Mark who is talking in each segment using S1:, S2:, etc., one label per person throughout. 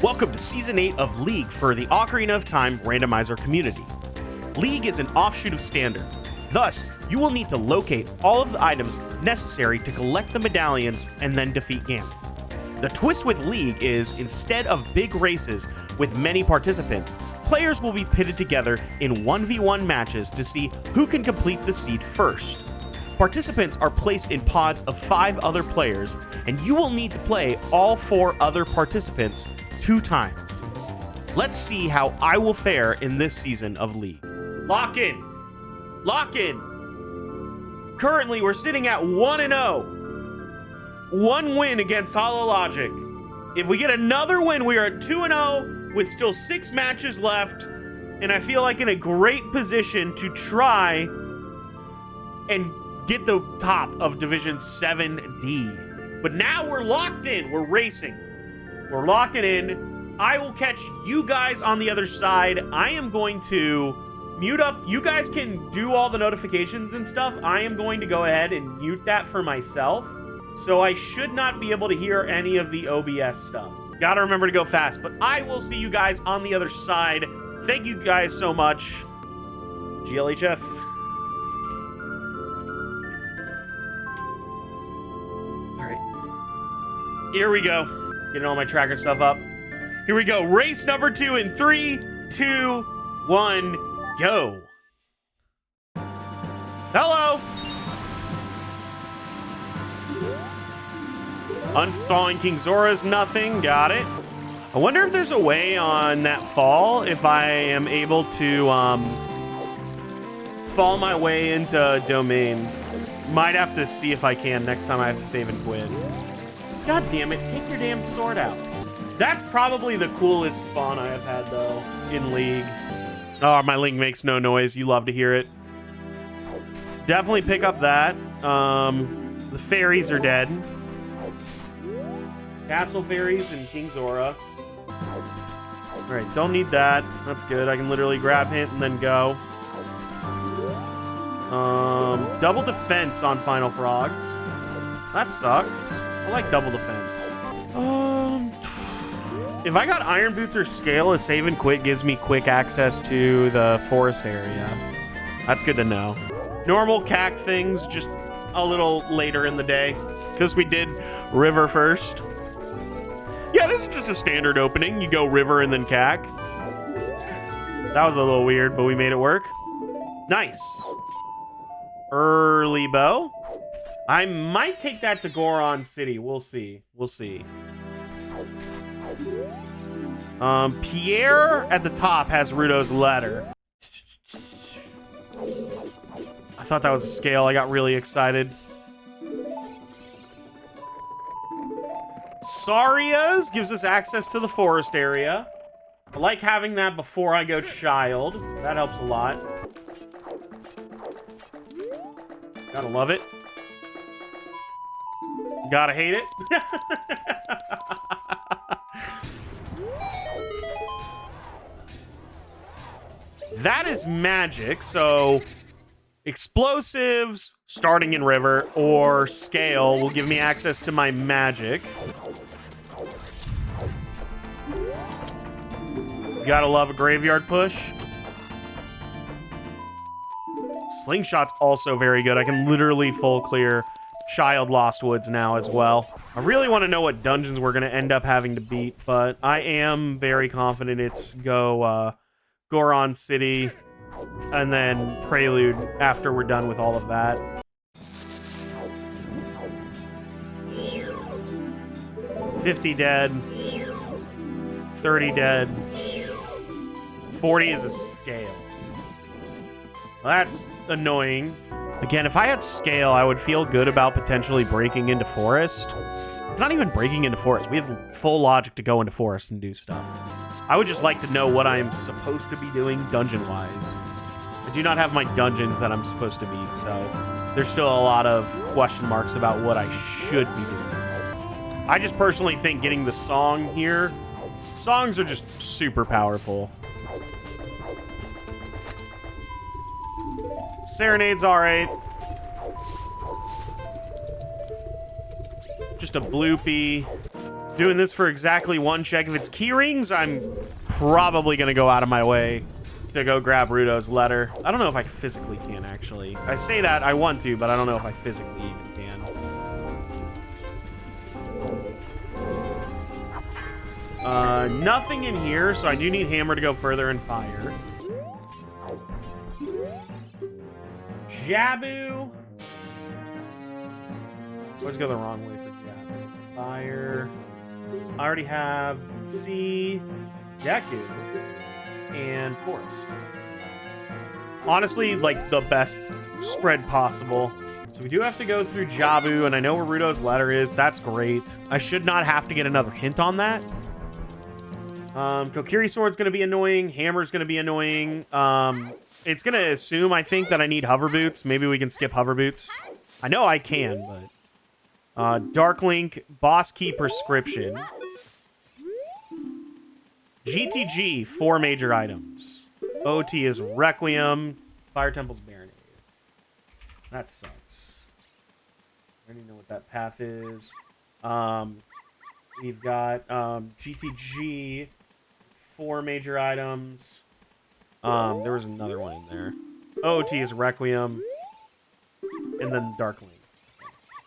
S1: Welcome to Season 8 of League for the Ocarina of Time Randomizer community. League is an offshoot of Standard. Thus, you will need to locate all of the items necessary to collect the medallions and then defeat Ganon. The twist with League is, instead of big races with many participants, players will be pitted together in 1v1 matches to see who can complete the seed first. Participants are placed in pods of 5 other players, and you will need to play all 4 other participants 2 times. Let's see how I will fare in this season of League. Lock in! Lock in! Currently, we're sitting at 1-0. 1 win against Hollow Logic. If we get another win, we are at 2-0 with still 6 matches left, and I feel like in a great position to try and get the top of Division 7D. But now we're locked in. We're racing. We're locking in. I will catch you guys on the other side. I am going to mute up. You guys can do all the notifications and stuff. I am going to go ahead and mute that for myself. So I should not be able to hear any of the OBS stuff. Gotta remember to go fast. But I will see you guys on the other side. Thank you guys so much. GLHF. All right. Here we go. Getting all my tracker stuff up. Here we go. Race number 2 in 3, 2, 1, go. Hello. Unthawing King Zora's nothing. Got it. I wonder if there's a way on that fall if I am able to fall my way into domain. Might have to see if I can next time I have to save and quit. God damn it, take your damn sword out. That's probably the coolest spawn I have had, though, in League. Oh, my Link makes no noise. You love to hear it. Definitely pick up that. The fairies are dead. Castle fairies and King Zora. Alright, don't need that. That's good. I can literally grab hint and then go. Double defense on Final Frogs. That sucks. I like double defense. If I got Iron Boots or Scale, a save and quit gives me quick access to the forest area. That's good to know. Normal CAC things, just a little later in the day, because we did River first. Yeah, this is just a standard opening. You go River and then CAC. That was a little weird, but we made it work. Nice. Early bow. I might take that to Goron City. We'll see. We'll see. Pierre at the top has Rudo's letter. I thought that was a scale. I got really excited. Saria's gives us access to the forest area. I like having that before I go Child. That helps a lot. Gotta love it. Gotta hate it. That is magic, so explosives starting in River or Scale will give me access to my magic. Gotta love a graveyard push. Slingshot's also very good. I can literally full clear Child Lost Woods now as well. I really want to know what dungeons we're going to end up having to beat, but I am very confident it's go Goron City and then Prelude after we're done with all of that. $50 dead. 30 dead. 40 is a scale. That's annoying. Again, if I had Scale, I would feel good about potentially breaking into Forest. It's not even breaking into Forest. We have full logic to go into Forest and do stuff. I would just like to know what I'm supposed to be doing dungeon-wise. I do not have my dungeons that I'm supposed to beat, so there's still a lot of question marks about what I should be doing. I just personally think getting the song here, songs are just super powerful. Serenade's alright. Just a bloopy. doing this for exactly one check. If it's key rings, I'm probably going to go out of my way to go grab Rudo's letter. I don't know if I physically can, actually. I say that I want to, but I don't know if I physically even can. Nothing in here, so I do need Hammer to go further and fire. Jabu. Let's go the wrong way for Jabu. Fire. I already have C, Deku, and Forest. Honestly, like, the best spread possible. So we do have to go through Jabu, and I know where Rudo's letter is. That's great. I should not have to get another hint on that. Kokiri Sword's going to be annoying. Hammer's going to be annoying. It's going to assume, I think, that I need Hover Boots. Maybe we can skip Hover Boots. I know I can, but... Dark Link, Boss Key Prescription. GTG, 4 major items. OT is Requiem. Fire Temple's Baronade. That sucks. I don't even know what that path is. We've got GTG, 4 major items. There was another one in there. OT is Requiem. And then Dark Link.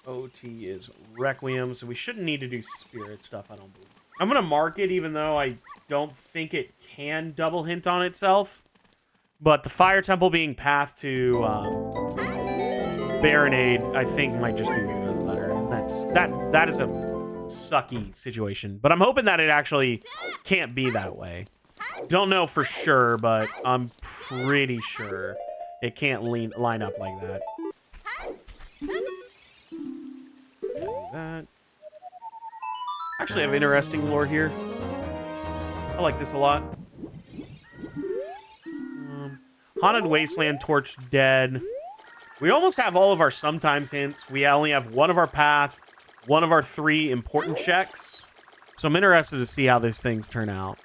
S1: OT is Requiem, so we shouldn't need to do Spirit stuff, I don't believe. I'm going to mark it, even though I don't think it can double hint on itself. But the Fire Temple being path to Baronade, I think might just be Rudo's letter. That is a sucky situation. But I'm hoping that it actually can't be that way. Don't know for sure, but I'm pretty sure it can't line up like that. That. Actually, I have interesting lore here. I like this a lot. Haunted Wasteland, Torch Dead. We almost have all of our sometimes hints. We only have one of our path, one of our 3 important checks. So I'm interested to see how these things turn out.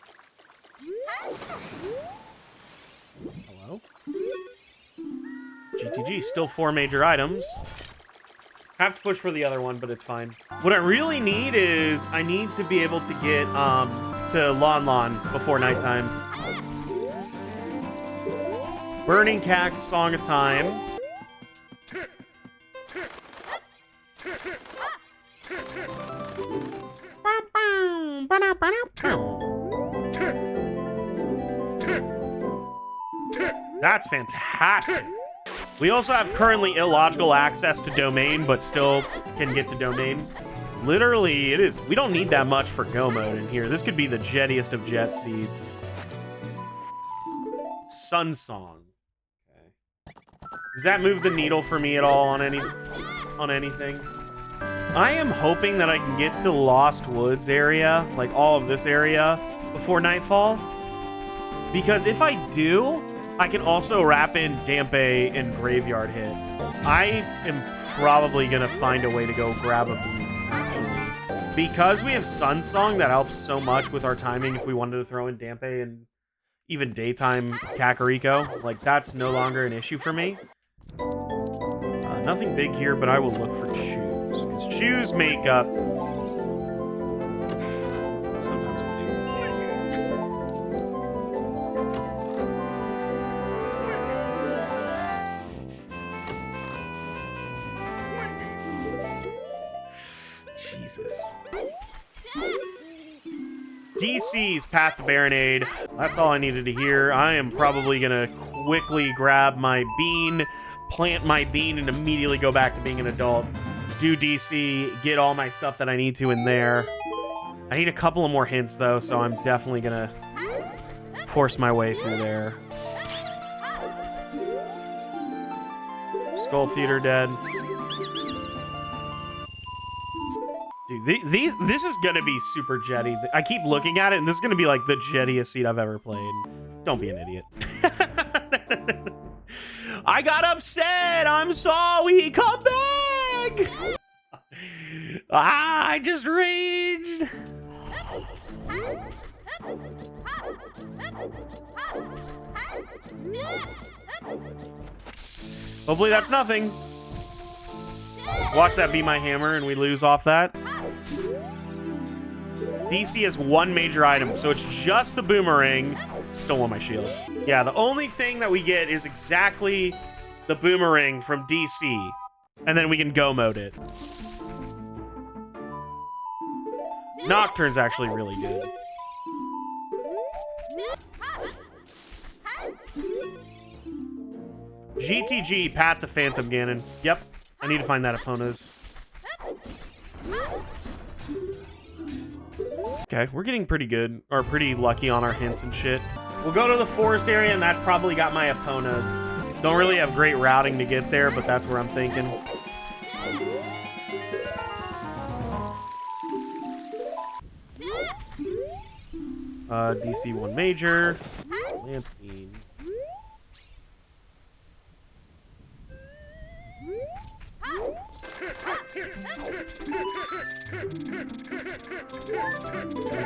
S1: Hello? GTG, still 4 major items. Have to push for the other one, but it's fine. What I really need is I need to be able to get to Lon Lon before nighttime. Burning Cax, Song of Time. That's fantastic. We also have currently illogical access to Domain, but still can get to Domain. Literally, it is. We don't need that much for Go mode in here. This could be the jettiest of jet seeds. Sun Song. Okay. Does that move the needle for me at all on anything? I am hoping that I can get to Lost Woods area, like all of this area, before nightfall. Because if I do, I can also wrap in Dampe and Graveyard Hit. I am probably going to find a way to go grab a Bleed, actually. Because we have Sun Song, that helps so much with our timing if we wanted to throw in Dampe and even daytime Kakariko. Like, that's no longer an issue for me. Nothing big here, but I will look for Chews. Because Chews make up... Sometimes Jesus. DC's Path to Baronade. That's all I needed to hear. I am probably going to quickly grab my bean, plant my bean, and immediately go back to being an adult. Do DC, get all my stuff that I need to in there. I need a couple of more hints, though, so I'm definitely going to force my way through there. Skull Theater dead. Dude, this is gonna be super jetty. I keep looking at it, and this is gonna be like the jettiest seat I've ever played. Don't be an idiot. I got upset. I'm sorry. Come back. I just raged. Hopefully that's nothing. Watch that be my hammer and we lose off that. DC has one major item, so it's just the boomerang. Still want my shield. Yeah, the only thing that we get is exactly the boomerang from DC, and then we can go mode it. Nocturne's actually really good. GTG, Pat the Phantom Ganon. Yep, I need to find that Epona's. Okay, we're getting pretty good, or pretty lucky on our hints and shit. We'll go to the forest area, and that's probably got my Epona's. Don't really have great routing to get there, but that's where I'm thinking. DC 1 major. Lampine.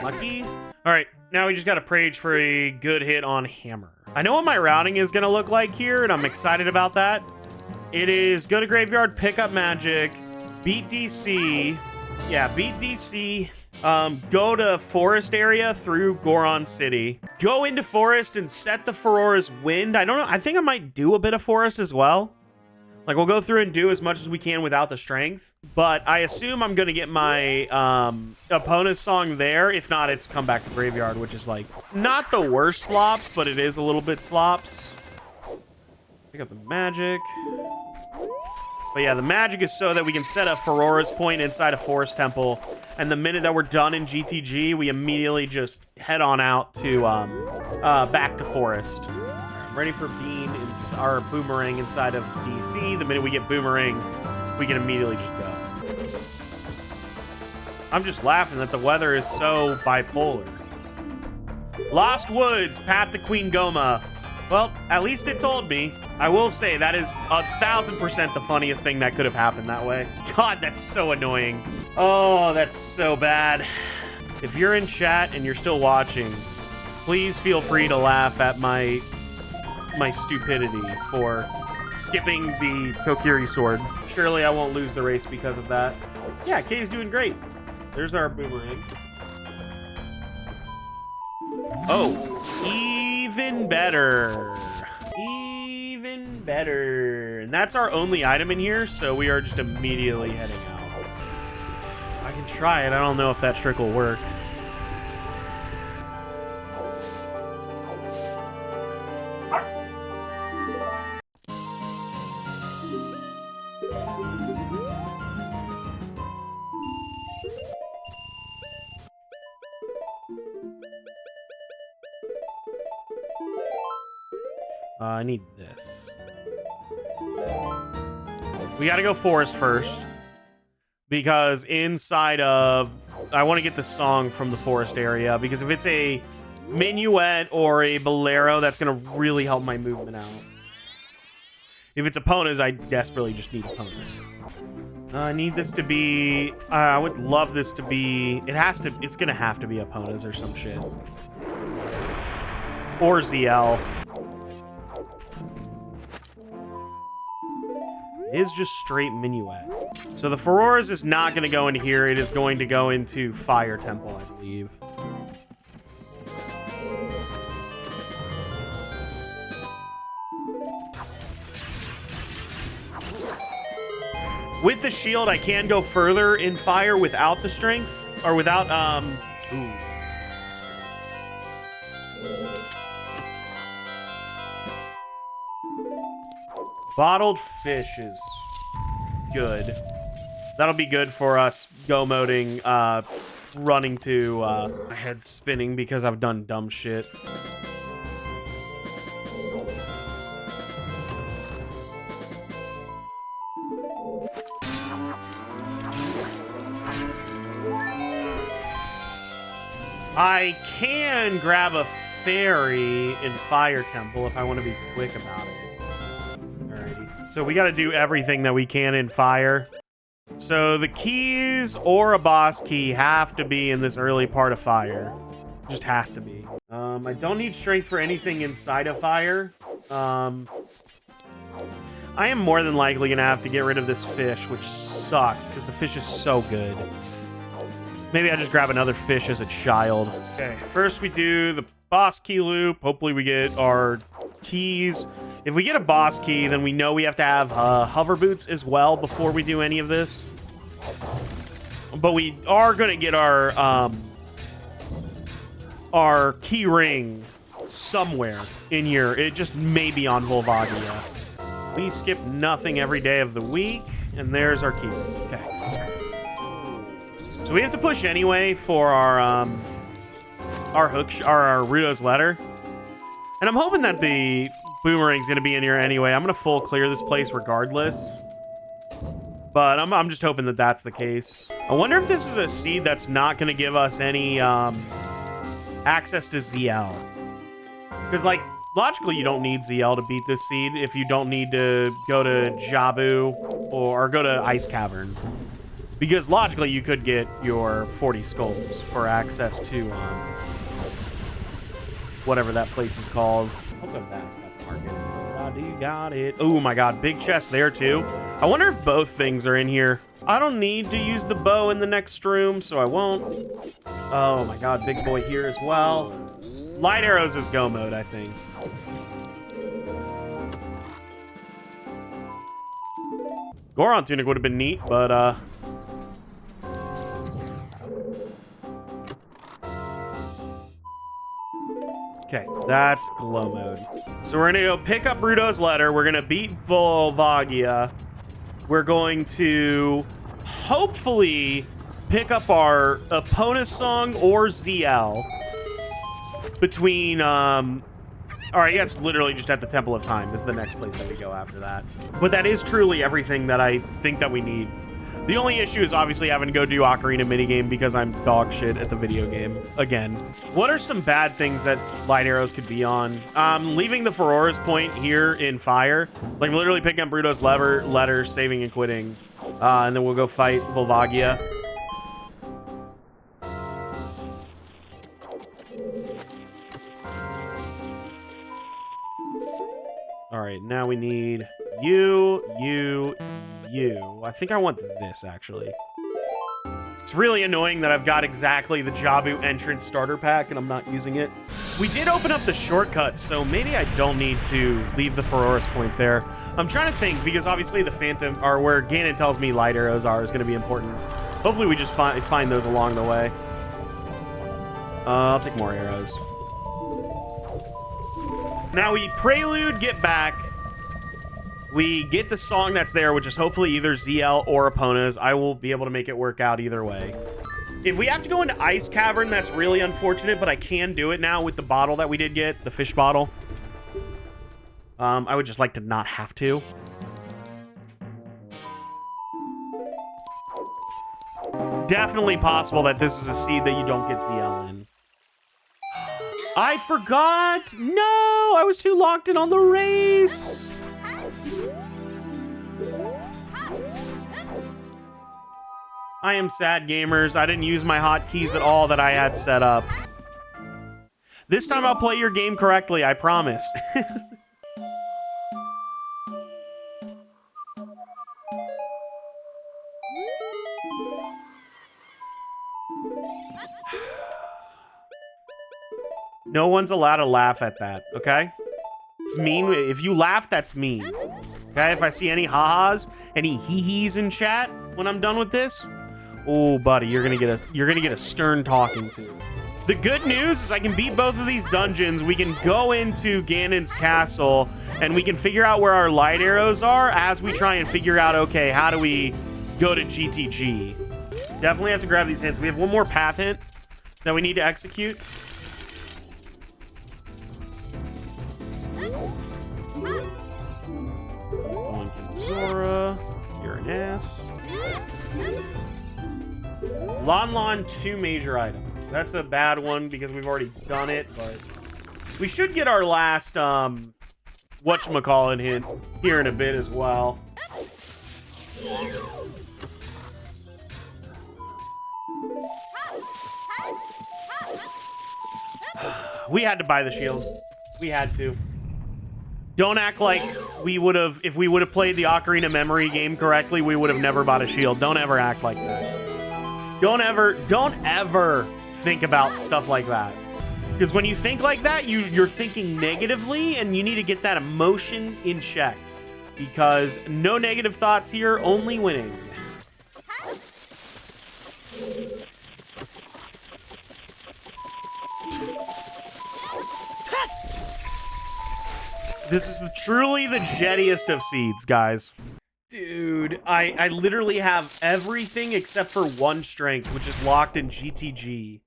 S1: Lucky. All right, now we just got to prage for a good hit on Hammer. I know what my routing is going to look like here, and I'm excited about that. It is go to Graveyard, pick up Magic, beat DC. Yeah, beat DC. Go to Forest area through Goron City. Go into Forest and set the Furora's Wind. I don't know. I think I might do a bit of Forest as well. Like, we'll go through and do as much as we can without the strength. But I assume I'm going to get my Epona's Song there. If not, it's come back to Graveyard, which is, like, not the worst slops, but it is a little bit slops. Pick up the magic. But yeah, the magic is so that we can set a Furora's Point inside a Forest Temple. And the minute that we're done in GTG, we immediately just head on out to back to Forest. I'm ready for Bean, our Boomerang inside of DC. The minute we get Boomerang, we can immediately just go. I'm just laughing that the weather is so bipolar. Lost Woods, Pat the Queen Goma. Well, at least it told me. I will say that is 1000% the funniest thing that could have happened that way. God, that's so annoying. Oh, that's so bad. If you're in chat and you're still watching, please feel free to laugh at my stupidity for skipping the Kokiri sword. Surely I won't lose the race because of that. Yeah, Katie's doing great. There's our Boomerang. Oh, even better. Even better. And that's our only item in here, so we are just immediately heading out. I can try it. I don't know if that trick will work. I need this. We gotta go Forest first. Because inside of... I want to get the song from the Forest area. Because if it's a Minuet or a Bolero, that's gonna really help my movement out. If it's Epona's, I desperately just need Epona's. I need this to be... I would love this to be... It's gonna have to be Epona's or some shit. Or ZL. Is just straight Minuet. So the Furora's is not going to go into here. It is going to go into Fire Temple, I believe. With the shield, I can go further in fire without the strength. Or without, ooh. Bottled fish is good. That'll be good for us go moding, running to, my head's spinning because I've done dumb shit. I can grab a fairy in Fire Temple if I want to be quick about it. So we got to do everything that we can in fire. So the keys or a boss key have to be in this early part of fire. Just has to be. I don't need strength for anything inside of fire. I am more than likely going to have to get rid of this fish, which sucks because the fish is so good. Maybe I just grab another fish as a child. Okay, first we do the boss key loop. Hopefully we get our keys. If we get a boss key, then we know we have to have hover boots as well before we do any of this. But we are going to get our key ring somewhere in here. It just may be on Volvagia. We skip nothing every day of the week, and there's our key ring. Okay. So we have to push anyway for our Rudo's letter. And I'm hoping that the boomerang's gonna be in here anyway. I'm gonna full clear this place regardless. But I'm just hoping that that's the case. I wonder if this is a seed that's not gonna give us any access to ZL. Because like logically you don't need ZL to beat this seed if you don't need to go to Jabu or go to Ice Cavern. Because logically, you could get your 40 skulls for access to whatever that place is called. Also, that market. You got it. Oh my god, big chest there too. I wonder if both things are in here. I don't need to use the bow in the next room, so I won't. Oh my god, big boy here as well. Light arrows is go mode, I think. Goron tunic would have been neat, but okay, that's glow mode. So we're gonna go pick up Rudo's letter. We're gonna beat Volvagia. We're going to hopefully pick up our Epona song or ZL between all right, yeah, it's literally just at the Temple of Time is the next place that we go after that. But that is truly everything that I think that we need. The only issue is obviously having to go do Ocarina minigame because I'm dog shit at the video game again. What are some bad things that light arrows could be on? Leaving the Ferora's point here in fire, like literally picking up Bruto's letter, saving and quitting, and then we'll go fight Volvagia. All right, now we need you. I think I want this, actually. It's really annoying that I've got exactly the Jabu entrance starter pack and I'm not using it. We did open up the shortcut, so maybe I don't need to leave the Ferora's point there. I'm trying to think, because obviously the Phantom, or where Ganon tells me light arrows are, is going to be important. Hopefully we just find those along the way. I'll take more arrows. Now we prelude, get back. We get the song that's there, which is hopefully either ZL or Epona's. I will be able to make it work out either way. If we have to go into Ice Cavern, that's really unfortunate, but I can do it now with the bottle that we did get, the fish bottle. I would just like to not have to. Definitely possible that this is a seed that you don't get ZL in. I forgot! No! I was too locked in on the race! I am sad, gamers. I didn't use my hotkeys at all that I had set up. This time I'll play your game correctly, I promise. No one's allowed to laugh at that, okay? It's mean. If you laugh, that's mean. Okay, if I see any ha-has, any hee-hees in chat when I'm done with this, oh, buddy, you're gonna get a stern talking to. The good news is I can beat both of these dungeons. We can go into Ganon's castle, and we can figure out where our light arrows are as we try and figure out, okay, how do we go to GTG? Definitely have to grab these hints. We have one more path hint that we need to execute. Zora, you're an ass. Lon, 2 major items. That's a bad one because we've already done it, but we should get our last whatchamacallit hint here in a bit as well. We had to buy the shield. We had to. Don't act like we would have, if we would have played the Ocarina Memory game correctly, we would have never bought a shield. Don't ever act like that. Don't ever think about stuff like that. Because when you think like that, you're thinking negatively, and you need to get that emotion in check. Because no negative thoughts here, only winning. This is truly the jettiest of seeds, guys. Dude, I literally have everything except for one strength, which is locked in GTG.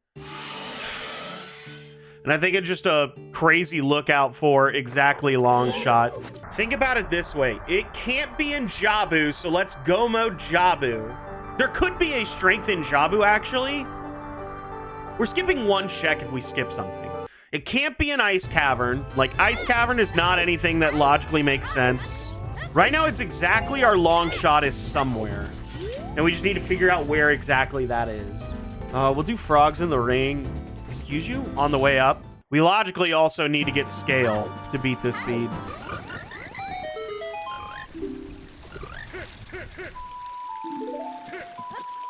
S1: And I think it's just a crazy lookout for exactly long shot. Think about it this way. It can't be in Jabu, so let's go mode Jabu. There could be a strength in Jabu, actually. We're skipping one check if we skip something. It can't be an Ice Cavern. Like, Ice Cavern is not anything that logically makes sense. Right now, it's exactly our long shot is somewhere. And we just need to figure out where exactly that is. We'll do Frogs in the Ring. Excuse you? On the way up. We logically also need to get Scale to beat this seed.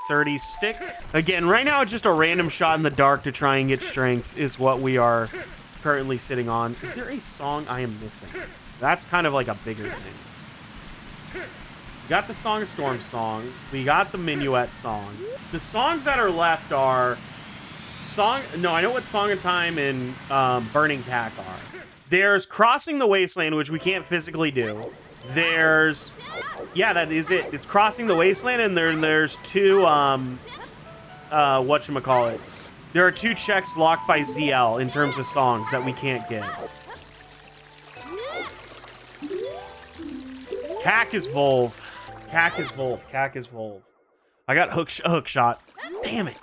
S1: $30 stick. Again, right now it's just a random shot in the dark to try and get strength is what we are currently sitting on. Is there a song I am missing? That's kind of like a bigger thing. We got the Song of Storm song. We got the Minuet song. The songs that are left are I know what Song of Time and Burning Pack are. There's Crossing the Wasteland, which we can't physically do. There's, yeah, that is it. It's Crossing the Wasteland, and there's two, whatchamacallits. There are two checks locked by ZL in terms of songs that we can't get. Cack is Volve. Cack is Volve. Cack is Volve. I got hook shot. Damn it.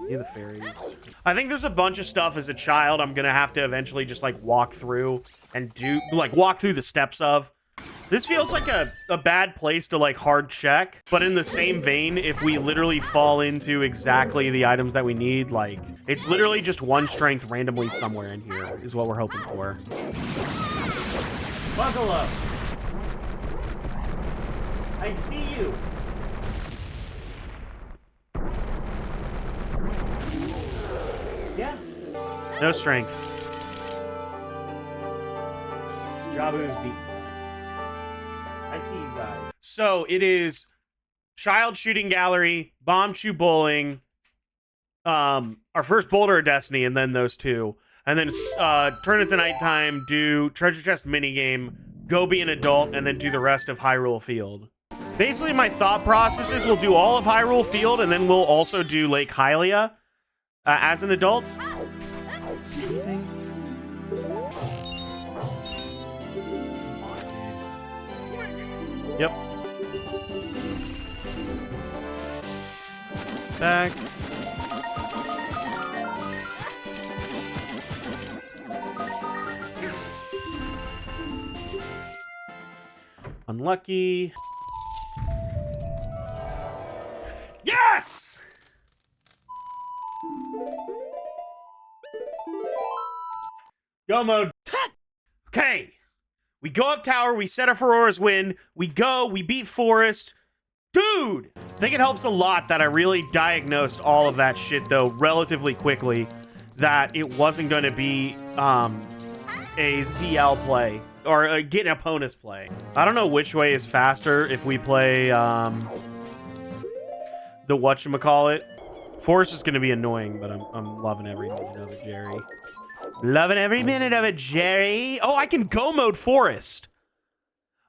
S1: The fairies. I think there's a bunch of stuff as a child I'm gonna have to eventually just like walk through and walk through the steps of. This feels like a bad place to like hard check, but in the same vein, if we literally fall into exactly the items that we need, like it's literally just one strength randomly somewhere in here is what we're hoping for. Buckle up. I see you. Yeah. No strength. Jabu's beat. I see you guys. So it is Child Shooting Gallery, Bomb Chew Bowling, our first Boulder of Destiny, and then those two. And then turn it to nighttime, do Treasure Chest minigame, go be an adult, and then do the rest of Hyrule Field. Basically, my thought process is we'll do all of Hyrule Field, and then we'll also do Lake Hylia. As an adult? Anything? Yep. Back. Unlucky. Yes! Go mode. Okay. We go up tower, we set up Aurora's win, we beat Forest. Dude! I think it helps a lot that I really diagnosed all of that shit, though, relatively quickly, that it wasn't going to be a ZL play, or get an opponent's play. I don't know which way is faster if we play the whatchamacallit. Forest is going to be annoying, but I'm loving every minute of it, Jerry. Loving every minute of it, Jerry. Oh, I can go mode Forest.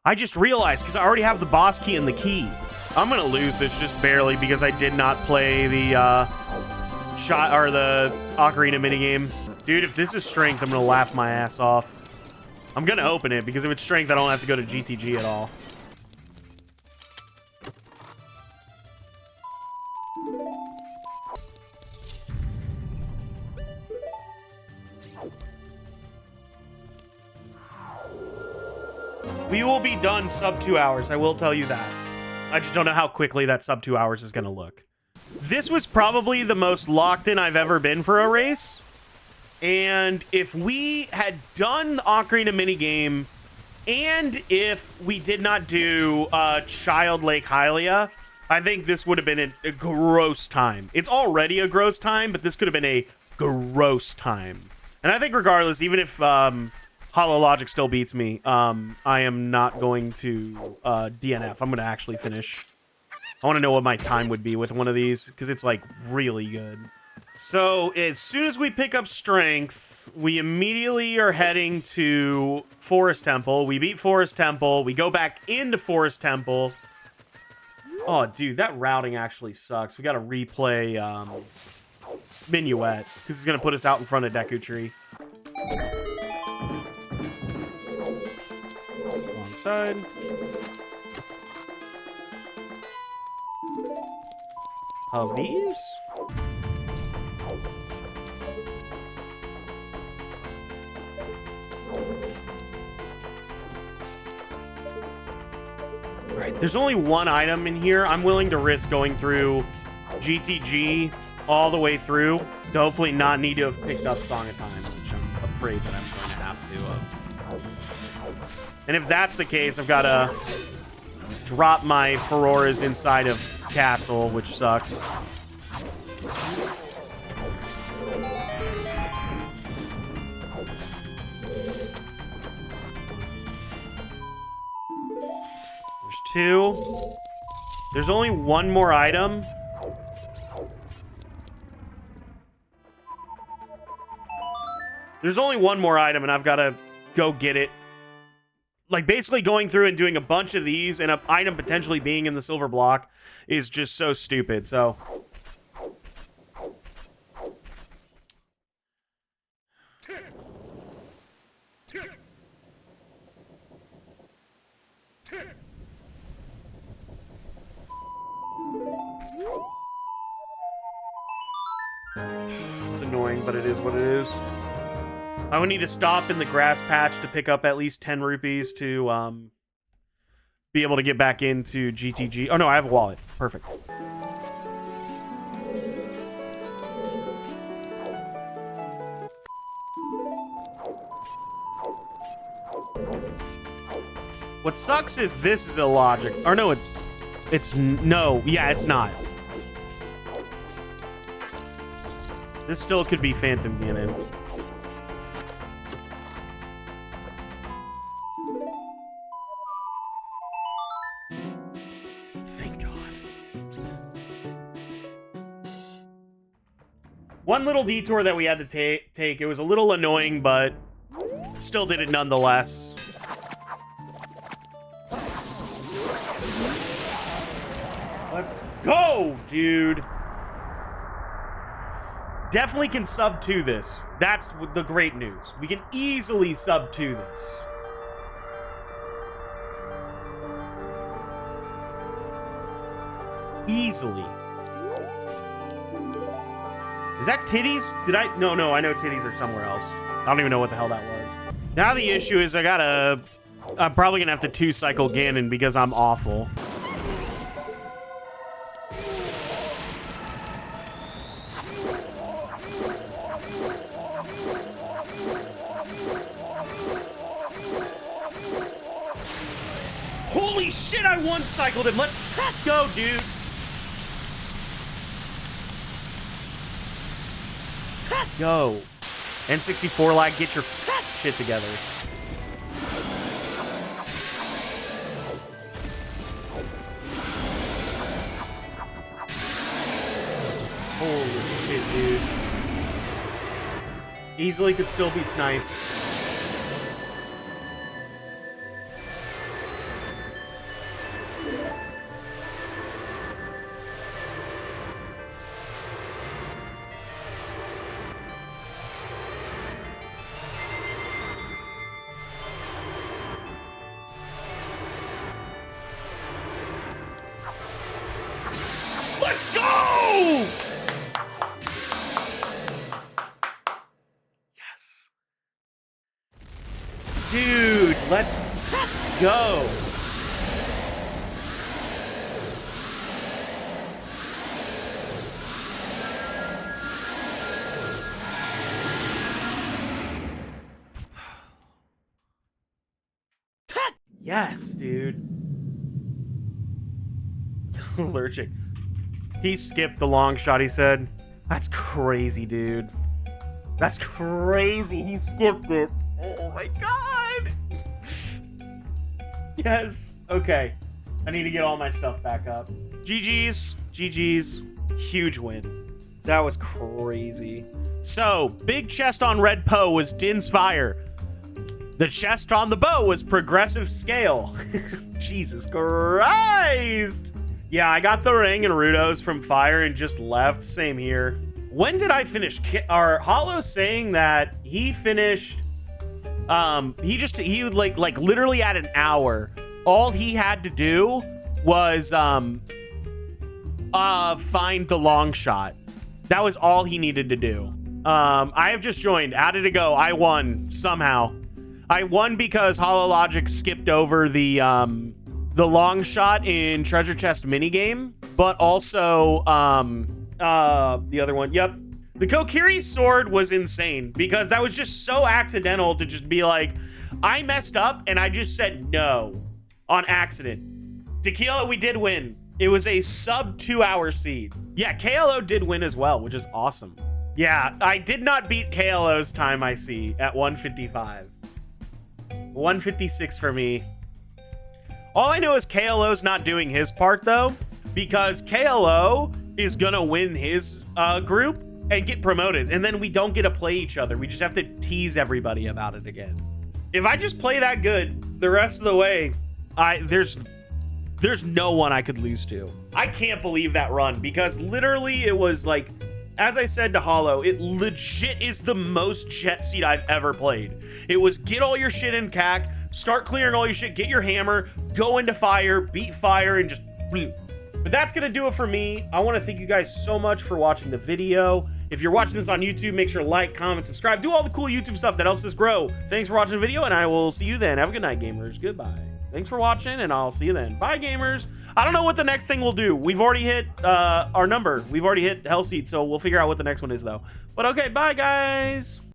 S1: I just realized, because I already have the boss key and the key. I'm going to lose this just barely because I did not play the the Ocarina minigame. Dude, if this is strength, I'm going to laugh my ass off. I'm going to open it because if it's strength, I don't have to go to GTG at all. We will be done sub 2 hours, I will tell you that. I just don't know how quickly that sub 2 hours is going to look. This was probably the most locked in I've ever been for a race. And if we had done the Ocarina minigame, and if we did not do Child Lake Hylia, I think this would have been a gross time. It's already a gross time, but this could have been a gross time. And I think regardless, even if Hollow Logic still beats me, I am not going to DNF. I'm going to actually finish. I want to know what my time would be with one of these, because it's, like, really good. So, as soon as we pick up Strength, we immediately are heading to Forest Temple. We beat Forest Temple. We go back into Forest Temple. Oh, dude, that routing actually sucks. We got to replay Minuet, because it's going to put us out in front of Deku Tree. Wrong side. Of these? Alright, there's only one item in here. I'm willing to risk going through GTG all the way through to hopefully not need to have picked up Song of Time, which I'm afraid that I'm going to have to. And if that's the case, I've got to drop my Furoras inside of Castle, which sucks. There's two. There's only one more item. There's only one more item, and I've got to go get it. Like, basically going through and doing a bunch of these and an item potentially being in the silver block is just so stupid, so... It's annoying, but it is what it is. I would need to stop in the grass patch to pick up at least 10 rupees to be able to get back into GTG. Oh no, I have a wallet. Perfect. What sucks is this is illogic. Or no, it's no. Yeah, it's not. This still could be Phantom Ganon. Thank God. One little detour that we had to take. It was a little annoying, but still did it nonetheless. Let's go, dude. Definitely can sub to this. That's the great news. We can easily sub to this. Easily. Is that titties? Did I? No, I know titties are somewhere else. I don't even know what the hell that was. Now the issue is I'm probably gonna have to 2-cycle Ganon because I'm awful. Holy shit, I 1-cycled him. Let's go, dude. Go. N64 lag, get your shit together. Holy shit, dude. Easily could still be sniped. Let's go! Yes. Dude, let's go. Yes, dude. Allergic. He skipped the long shot, he said. That's crazy, dude. That's crazy. He skipped it. Oh my god. Yes. Okay. I need to get all my stuff back up. GG's. GG's. Huge win. That was crazy. So, big chest on red Poe was Din's Fire. The chest on the bow was Progressive Scale. Jesus Christ. Yeah, I got the ring and Rudos from Fire and just left. Same here. When did I finish? Are Hollow saying that he finished? He would like literally at an hour. All he had to do was find the long shot. That was all he needed to do. I have just joined. How did it go? I won somehow. I won because HoloLogic skipped over the long shot in Treasure Chest minigame, but also the other one. Yep. The Kokiri sword was insane because that was just so accidental to just be like, I messed up and I just said no on accident. Tequila, we did win. It was a sub 2 hour seed. Yeah, KLO did win as well, which is awesome. Yeah, I did not beat KLO's time, I see, at 155. 156 for me. All I know is KLO's not doing his part, though, because KLO is gonna win his group and get promoted, and then we don't get to play each other. We just have to tease everybody about it again. If I just play that good the rest of the way, there's no one I could lose to. I can't believe that run, because literally it was like, as I said to Hollow, it legit is the most jet seed I've ever played. It was get all your shit in CAC, start clearing all your shit, get your hammer, go into Fire, beat Fire, and just... But that's gonna do it for me. I want to thank you guys so much for watching the video. If you're watching this on YouTube, make sure to like, comment, subscribe, do all the cool YouTube stuff that helps us grow. Thanks for watching the video, and I will see you then. Have a good night, gamers. Goodbye. Thanks for watching, and I'll see you then. Bye, gamers. I don't know what the next thing we'll do. We've already hit our number. We've already hit Hell Seat, so we'll figure out what the next one is, though. But okay, bye, guys.